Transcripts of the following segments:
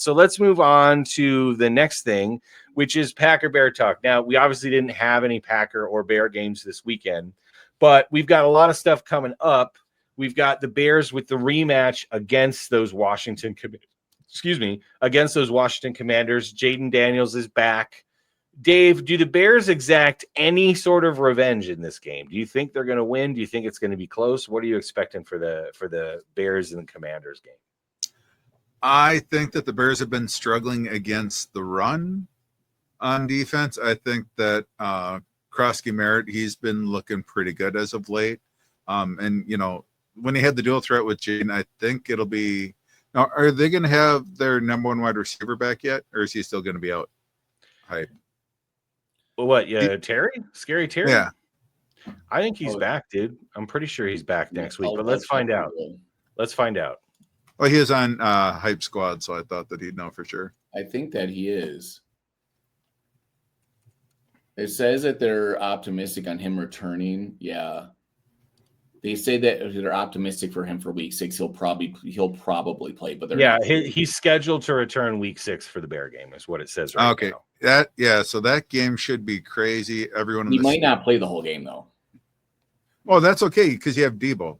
So let's move on to the next thing, which is Packer Bear talk. Now, we obviously didn't have any Packer or Bear games this weekend, but we've got a lot of stuff coming up. We've got the Bears with the rematch against those against those Washington Commanders. Jaden Daniels is back. Dave, do the Bears exact any sort of revenge in this game? Do you think they're going to win? Do you think it's going to be close? What are you expecting for the Bears and the Commanders game? I think that the Bears have been struggling against the run on defense. I think that Krosky Merritt, he's been looking pretty good as of late. And, when he had the dual threat with Jaden, I think it'll be – now, are they going to have their number one wide receiver back yet, or is he still going to be out? Hype. Well, what? Yeah, Terry? Scary Terry? Yeah. I think he's back, dude. I'm pretty sure he's back next week, but let's find out. Let's find out. Well, he is on Hype Squad, so I thought that he'd know for sure. I think that he is. It says that they're optimistic on him returning. Yeah. They say that they're optimistic for him for week 6. He'll probably play, but he's scheduled to return week 6 for the Bear game, is what it says right now. So that game should be crazy. He might not play the whole game though. Oh, that's okay because you have Debo.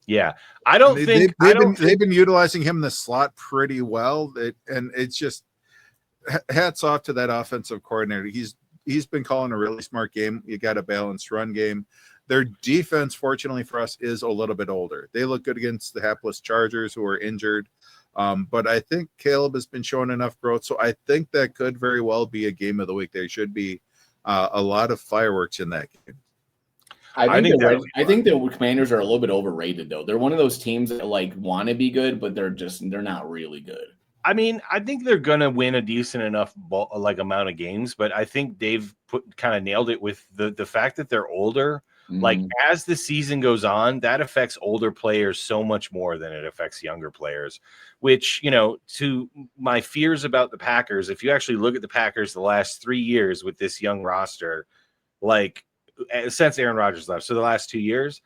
Yeah, I don't think they've been utilizing him in the slot pretty well. And it's just hats off to that offensive coordinator. He's been calling a really smart game. You got a balanced run game. Their defense, fortunately for us, is a little bit older. They look good against the hapless Chargers who are injured. But I think Caleb has been showing enough growth. So I think that could very well be a game of the week. There should be a lot of fireworks in that game. I think the Commanders are a little bit overrated, though. They're one of those teams that want to be good, but they're not really good. I mean, I think they're going to win a decent enough amount of games, but I think Dave kind of nailed it with the fact that they're older. Mm-hmm. As the season goes on, that affects older players so much more than it affects younger players, which, to my fears about the Packers, if you actually look at the Packers the last 3 years with this young roster, since Aaron Rodgers left, so the last 2 years,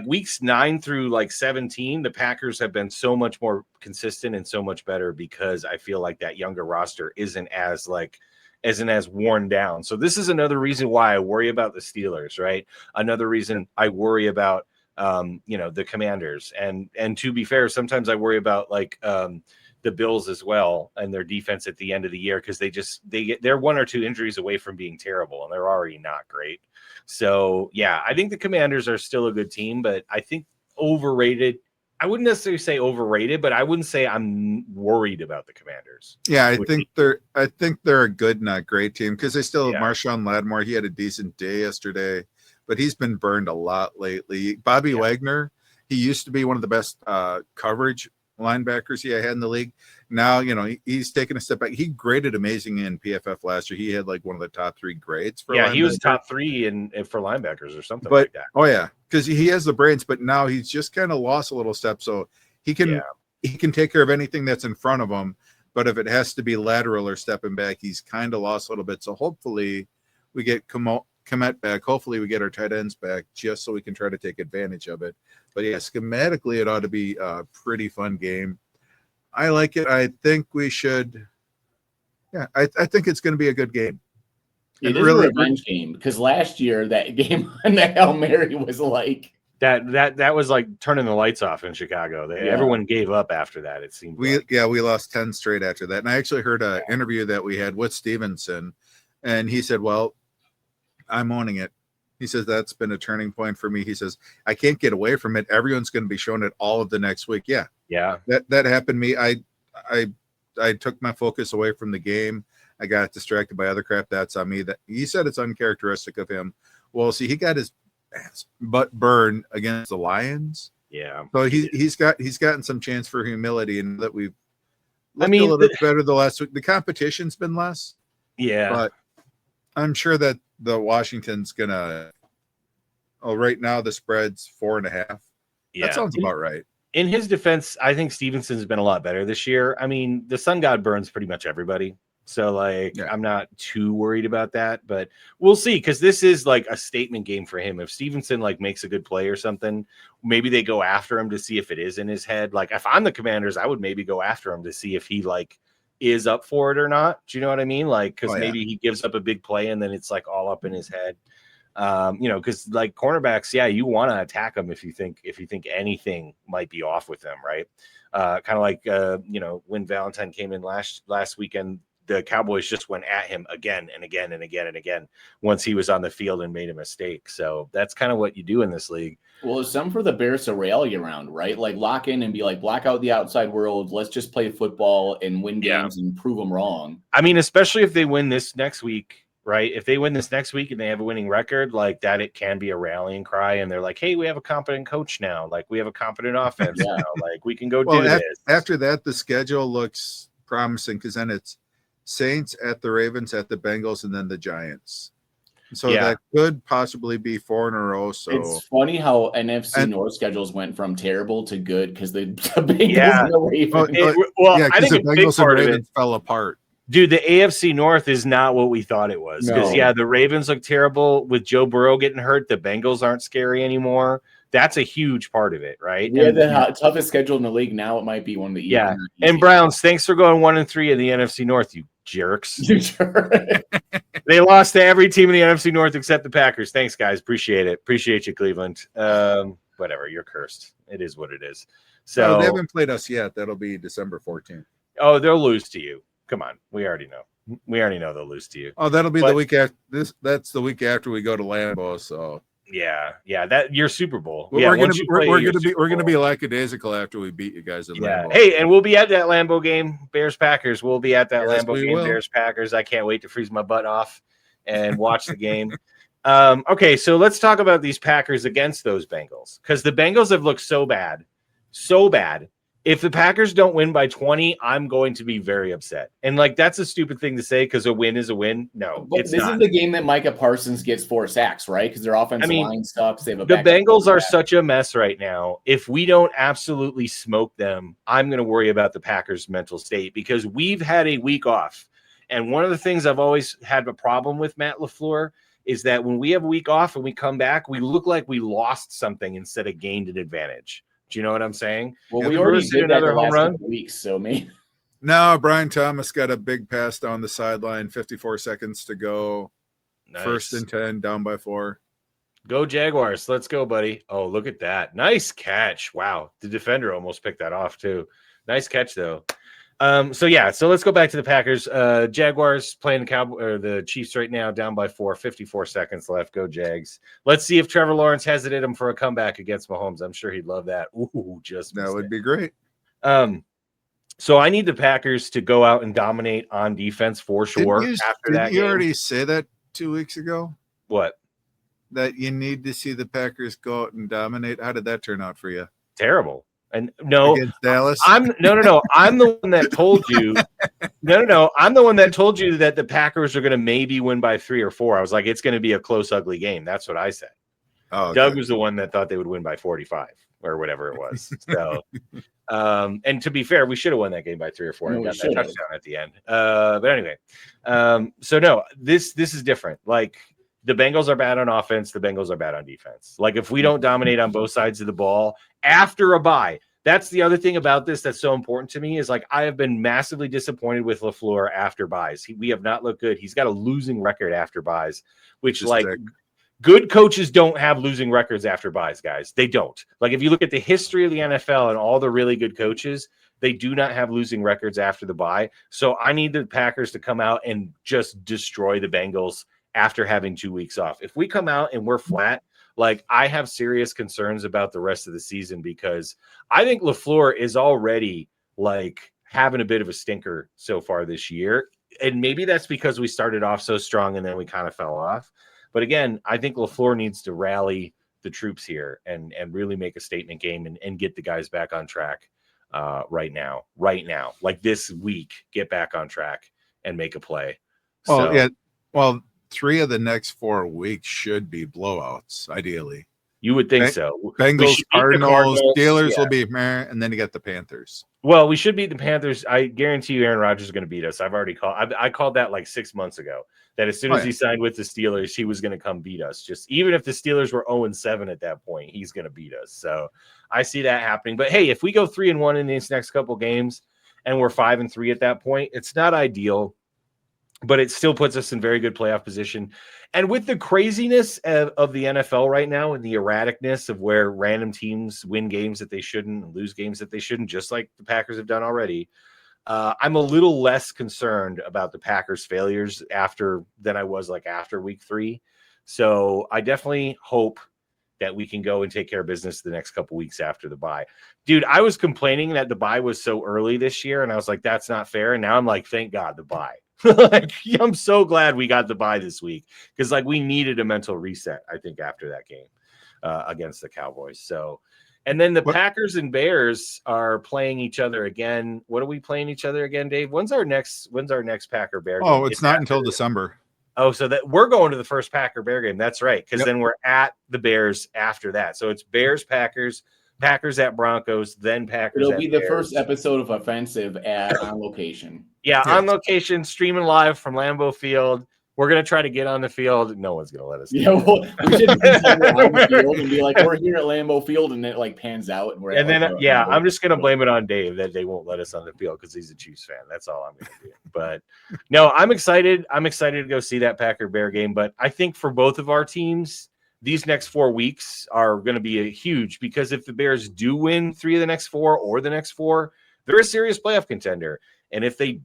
weeks 9 through 17, the Packers have been so much more consistent and so much better because I feel like that younger roster isn't as worn down. So this is another reason why I worry about the Steelers, right? Another reason I worry about the Commanders, and to be fair, sometimes I worry about the Bills as well and their defense at the end of the year because they're 1 or 2 injuries away from being terrible and they're already not great. So yeah, I think the Commanders are still a good team, but I think overrated. I wouldn't necessarily say overrated, but I wouldn't say I'm worried about the Commanders. Yeah, I think they're a good, not great team because they still have Marshawn Lattimore. He had a decent day yesterday, but he's been burned a lot lately. Bobby Wagner, he used to be one of the best coverage linebackers he had in the league. Now, he's taken a step back. He graded amazing in PFF last year. He had one of the top 3 grades for he was top 3 for linebackers or something like that. Oh yeah, because he has the brains, but now he's just kind of lost a little step. So he can take care of anything that's in front of him. But if it has to be lateral or stepping back, he's kind of lost a little bit. So hopefully we get Komet back. Hopefully we get our tight ends back just so we can try to take advantage of it. But yeah, schematically, it ought to be a pretty fun game. I like it. I think we should. Yeah, I think it's going to be a good game. It is really a revenge game because last year that game on the Hail Mary was that was like turning the lights off in Chicago. Everyone gave up after that. It seemed we lost 10 straight after that. And I actually heard an interview that we had with Stevenson, and he said, "Well, I'm owning it." He says, "That's been a turning point for me." He says, "I can't get away from it. Everyone's going to be showing it all of the next week." Yeah. That happened to me. I took my focus away from the game. I got distracted by other crap. That's on me. That he said it's uncharacteristic of him. Well, see, he got his butt burned against the Lions. Yeah. So he's gotten some chance for humility, and that we've looked a little bit better the last week. The competition's been less. Yeah. But I'm sure that the Washington's gonna. Oh, right now the spread's 4.5. Yeah, that sounds about right. In his defense, I think Stevenson's been a lot better this year. I mean, the sun god burns pretty much everybody, so I'm not too worried about that. But we'll see because this is a statement game for him. If Stevenson makes a good play or something, maybe they go after him to see if it is in his head. If I'm the Commanders, I would maybe go after him to see if he is up for it or not. Do you know what I mean? Like, because Oh, yeah. maybe he gives up a big play and then it's like all up in his head. Because like cornerbacks, yeah, you want to attack them if you think anything might be off with them, right? Kind of like when Valentine came in last weekend, the Cowboys just went at him again and again and again and again once he was on the field and made a mistake. So that's kind of what you do in this league. Well, it's some for the Bears to rally around, right? Like lock in and be like, block out the outside world. Let's just play football and win games and prove them wrong. I mean, especially if they win this next week, right? If they win this next week and they have a winning record like that, it can be a rallying cry. And they're like, hey, we have a competent coach now. Like we have a competent offense now. Like we can go do this. After that, the schedule looks promising because then it's Saints at the Ravens, at the Bengals, and then the Giants. So that could possibly be 4 in a row. So it's funny how NFC North schedules went from terrible to good because the Bengals and the Ravens. I think the Bengals and Ravens fell apart. Dude, the AFC North is not what we thought it was. Because the Ravens look terrible with Joe Burrow getting hurt. The Bengals aren't scary anymore. That's a huge part of it, right? Yeah, the toughest schedule in the league now. It might be one of the And Browns, thanks for going 1-3 in the NFC North, you jerks. They lost to every team in the NFC North except the Packers. Thanks, guys. Appreciate it. Appreciate you, Cleveland. Whatever, you're cursed. It is what it is. So they haven't played us yet. That'll be December 14th. Oh, they'll lose to you. Come on, we already know. We already know they'll lose to you. Oh, that'll be the week after this. That's the week after we go to Lambeau. So yeah, that your Super Bowl. We're gonna be lackadaisical after we beat you guys at Lambeau. Hey, and we'll be at that Lambeau game, Bears Packers. We'll be at that Lambeau game, Bears Packers. I can't wait to freeze my butt off and watch the game. Okay, so let's talk about these Packers against those Bengals because the Bengals have looked so bad. If the Packers don't win by 20, I'm going to be very upset. And like that's a stupid thing to say because a win is a win. No, but it's this not. Is the game that Micah Parsons gets 4 sacks, right? Because their offensive line sucks. They have the Bengals are such a mess right now. If we don't absolutely smoke them, I'm going to worry about the Packers' mental state because we've had a week off. And one of the things I've always had a problem with Matt LaFleur is that when we have a week off and we come back, we look like we lost something instead of gained an advantage. Do you know what I'm saying? Well, we already did another home run weeks, so maybe. No, Brian Thomas got a big pass down the sideline, 54 seconds to go. Nice. 1st and 10, down by 4. Go Jaguars. Let's go, buddy. Oh, look at that. Nice catch. Wow. The defender almost picked that off, too. Nice catch, though. So let's go back to the Packers. Jaguars playing the Chiefs right now, down by 4, 54 seconds left. Go Jags. Let's see if Trevor Lawrence has it in him for a comeback against Mahomes. I'm sure he'd love that. Ooh, that would be great. So I need the Packers to go out and dominate on defense for sure. Didn't you already say that 2 weeks ago? What? That you need to see the Packers go out and dominate. How did that turn out for you? Terrible. And no, against Dallas. No. I'm the one that told you. No. I'm the one that told you that the Packers are going to maybe win by 3 or 4. I was like, it's going to be a close, ugly game. That's what I said. Oh, Doug was the one that thought they would win by 45 or whatever it was. So, and to be fair, we should have won that game by 3 or 4 and got that touchdown at the end. But anyway, so no, this is different. Like the Bengals are bad on offense. The Bengals are bad on defense. Like if we don't dominate on both sides of the ball after a bye, that's the other thing about this that's so important to me is like I have been massively disappointed with LaFleur after buys. We have not looked good. He's got a losing record after buys, which good coaches don't have losing records after buys, guys. They don't. Like if you look at the history of the NFL and all the really good coaches, they do not have losing records after the bye. So I need the Packers to come out and just destroy the Bengals after having 2 weeks off. If we come out and we're flat, like I have serious concerns about the rest of the season because I think LaFleur is already like having a bit of a stinker so far this year. And maybe that's because we started off so strong and then we kind of fell off. But again, I think LaFleur needs to rally the troops here and really make a statement game and get the guys back on track right now, like this week, get back on track and make a play. Well, 3 of the next 4 weeks should be blowouts, ideally. You would think so. Bengals, Cardinals, Steelers will be meh, and then you got the Panthers. Well, we should beat the Panthers. I guarantee you Aaron Rodgers is going to beat us. I've already called. I called that like 6 months ago, that as soon as he signed with the Steelers, he was going to come beat us. Just even if the Steelers were 0-7 at that point, he's going to beat us. So I see that happening. But hey, if we go 3-1 in these next couple games and we're 5-3 at that point. It's not ideal, but it still puts us in very good playoff position. And with the craziness of the NFL right now and the erraticness of where random teams win games that they shouldn't and lose games that they shouldn't, just like the Packers have done already, I'm a little less concerned about the Packers' failures than I was like after week 3. So I definitely hope that we can go and take care of business the next couple weeks after the bye. Dude, I was complaining that the bye was so early this year, and I was like, that's not fair. And now I'm like, thank God the bye. Like, I'm so glad we got the bye this week because like we needed a mental reset, I think, after that game against the Cowboys. So, and then the Packers and Bears are playing each other again. What are we playing each other again, Dave? When's our next Packer Bear game? Oh, it's not until December. Oh, so that we're going to the first Packer Bear game. That's right. Because then we're at the Bears after that. So it's Bears, Packers at Broncos, then Packers. It'll be the Bears. first episode of Offensive on location. Yeah, on location, streaming live from Lambeau Field. We're going to try to get on the field. No one's going to let us. Yeah, well, we should be on the field and be like, we're here at Lambeau Field, and then it like pans out. And we're I'm just going to blame it on Dave that they won't let us on the field because he's a Chiefs fan. That's all I'm going to do. But no, I'm excited. I'm excited to go see that Packer Bear game. But I think for both of our teams, these next 4 weeks are going to be huge because if the Bears do win 3 of the next 4 or the next 4, they're a serious playoff contender. And if they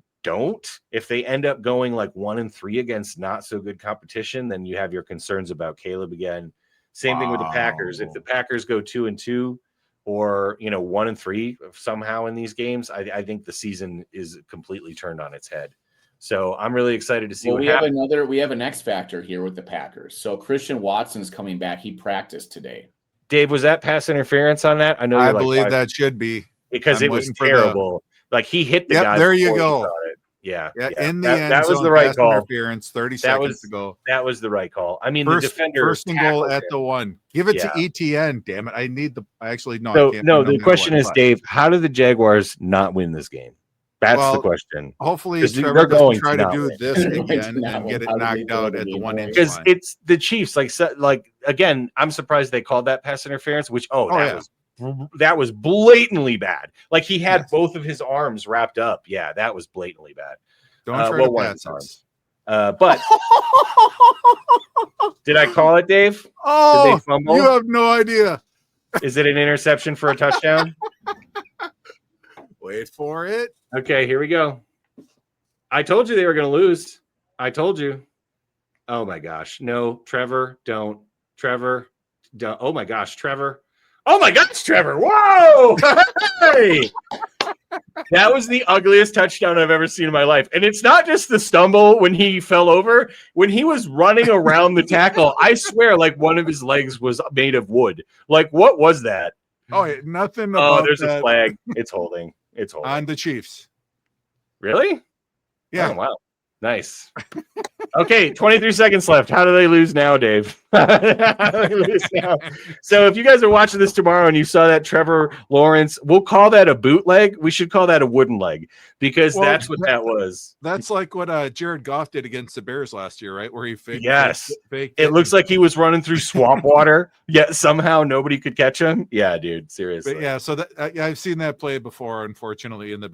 if they end up going like 1-3 against not so good competition, then you have your concerns about Caleb again. Same thing with the Packers. If the Packers go 2-2 or 1-3 somehow in these games, I think the season is completely turned on its head. So I'm really excited to see what happens. We have an X factor here with the Packers. So Christian Watson's coming back. He practiced today. Dave, was that pass interference on that? I believe that should be because it was terrible. Like he hit the guy. There you go. Yeah. In the end, that was the right call. Interference. 30 seconds to go. That was the right call. I mean, the defender first and goal at the 1. Give it to ETN. Damn it! The question is, Dave, how do the Jaguars not win this game? That's the question. Hopefully, Trevor doesn't try to do this again and get it knocked out at the 1 inch line. Because it's the Chiefs. Like again, I'm surprised they called that pass interference. That was blatantly bad. Like he had both of his arms wrapped up. Yeah, that was blatantly bad. Don't try to pass arms. But did I call it, Dave? Oh, did they fumble? You have no idea. Is it an interception for a touchdown? Wait for it. Okay, here we go. I told you they were going to lose. I told you. Oh my gosh. No, Trevor, don't. Trevor, don't. Oh my gosh, Trevor. Oh my gosh, Trevor. Whoa. Hey. That was the ugliest touchdown I've ever seen in my life. And it's not just the stumble when he fell over. When he was running around the tackle, I swear like one of his legs was made of wood. Like, what was that? Oh, nothing about there's a flag. It's holding. It's holding. On the Chiefs. Really? Yeah. Oh, wow. Nice. Okay, 23 seconds left. How do they lose now, Dave? How do they lose now? So if you guys are watching this tomorrow and you saw that Trevor Lawrence, we'll call that a bootleg. We should call that a wooden leg because that's what that was. That's like what Jared Goff did against the Bears last year, right? Where he faked. Yes. It looks like he was running through swamp water, yet somehow nobody could catch him. Yeah, dude, seriously. But yeah, so that I've seen that play before, unfortunately, in the Bears.